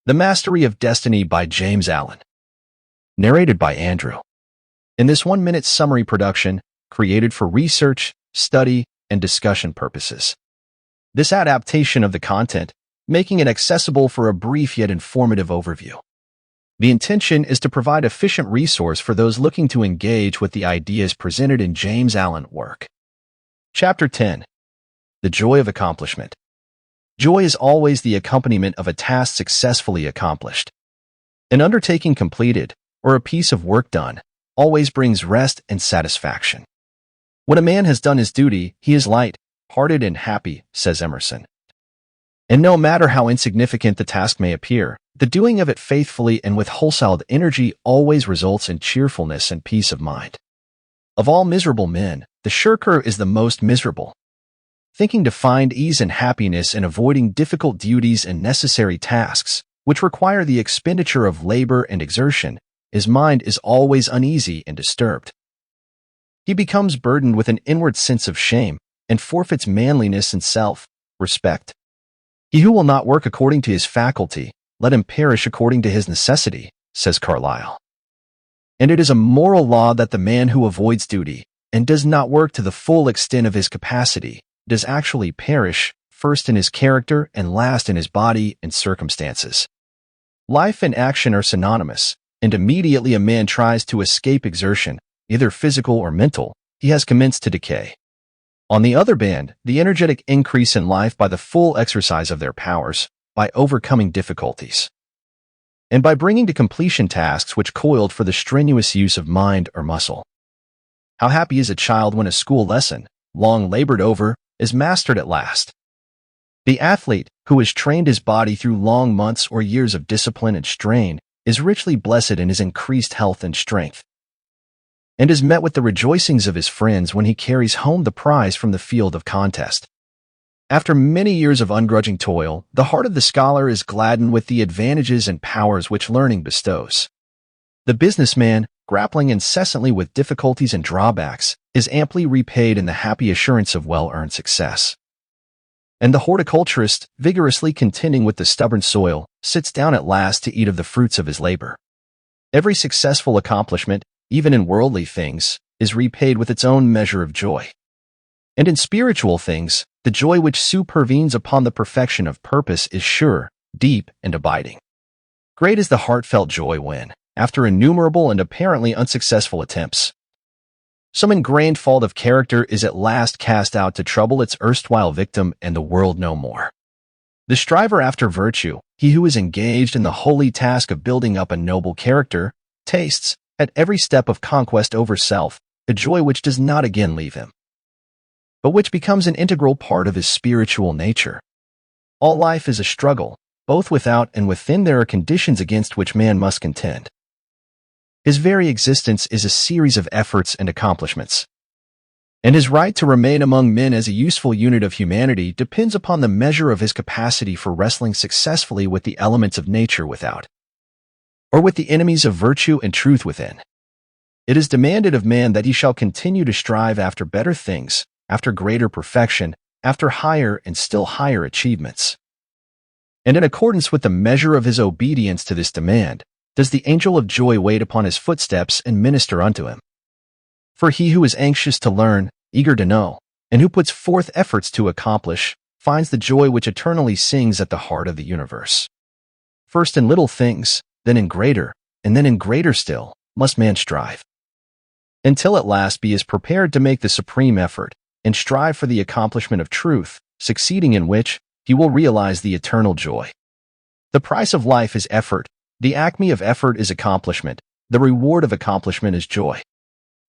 The Mastery of Destiny by James Allen. Narrated by Andrew. In this 1-minute summary production, created for research, study, and discussion purposes. This adaptation of the content, making it accessible for a brief yet informative overview. The intention is to provide efficient resource for those looking to engage with the ideas presented in James Allen work. Chapter 10. The Joy of Accomplishment. Joy is always the accompaniment of a task successfully accomplished. An undertaking completed, or a piece of work done, always brings rest and satisfaction. When a man has done his duty, he is light-hearted and happy, says Emerson. And no matter how insignificant the task may appear, the doing of it faithfully and with wholesale energy always results in cheerfulness and peace of mind. Of all miserable men, the shirker is the most miserable. Thinking to find ease and happiness in avoiding difficult duties and necessary tasks, which require the expenditure of labor and exertion, his mind is always uneasy and disturbed. He becomes burdened with an inward sense of shame and forfeits manliness and self-respect. He who will not work according to his faculty, let him perish according to his necessity, says Carlyle. And it is a moral law that the man who avoids duty and does not work to the full extent of his capacity does actually perish, first in his character and last in his body and circumstances. Life and action are synonymous, and immediately a man tries to escape exertion, either physical or mental, he has commenced to decay. On the other hand, the energetic increase in life by the full exercise of their powers, by overcoming difficulties, and by bringing to completion tasks which coiled for the strenuous use of mind or muscle. How happy is a child when a school lesson, long labored over, is mastered at last. The athlete, who has trained his body through long months or years of discipline and strain, is richly blessed in his increased health and strength, and is met with the rejoicings of his friends when he carries home the prize from the field of contest. After many years of ungrudging toil, the heart of the scholar is gladdened with the advantages and powers which learning bestows. The businessman, grappling incessantly with difficulties and drawbacks, is amply repaid in the happy assurance of well-earned success. And the horticulturist, vigorously contending with the stubborn soil, sits down at last to eat of the fruits of his labor. Every successful accomplishment, even in worldly things, is repaid with its own measure of joy. And in spiritual things, the joy which supervenes upon the perfection of purpose is sure, deep, and abiding. Great is the heartfelt joy when, after innumerable and apparently unsuccessful attempts, some ingrained fault of character is at last cast out to trouble its erstwhile victim and the world no more. The striver after virtue, he who is engaged in the holy task of building up a noble character, tastes, at every step of conquest over self, a joy which does not again leave him, but which becomes an integral part of his spiritual nature. All life is a struggle, both without and within there are conditions against which man must contend. His very existence is a series of efforts and accomplishments. And his right to remain among men as a useful unit of humanity depends upon the measure of his capacity for wrestling successfully with the elements of nature without, or with the enemies of virtue and truth within. It is demanded of man that he shall continue to strive after better things, after greater perfection, after higher and still higher achievements. And in accordance with the measure of his obedience to this demand, does the angel of joy wait upon his footsteps and minister unto him. For he who is anxious to learn, eager to know, and who puts forth efforts to accomplish, finds the joy which eternally sings at the heart of the universe. First in little things, then in greater, and then in greater still, must man strive, until at last be as prepared to make the supreme effort, and strive for the accomplishment of truth, succeeding in which, he will realize the eternal joy. The price of life is effort. The acme of effort is accomplishment. The reward of accomplishment is joy.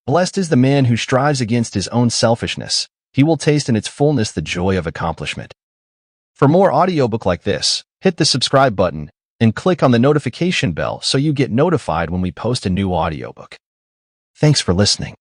Blessed is the man who strives against his own selfishness. He will taste in its fullness the joy of accomplishment. For more audiobook like this, hit the subscribe button and click on the notification bell so you get notified when we post a new audiobook. Thanks for listening.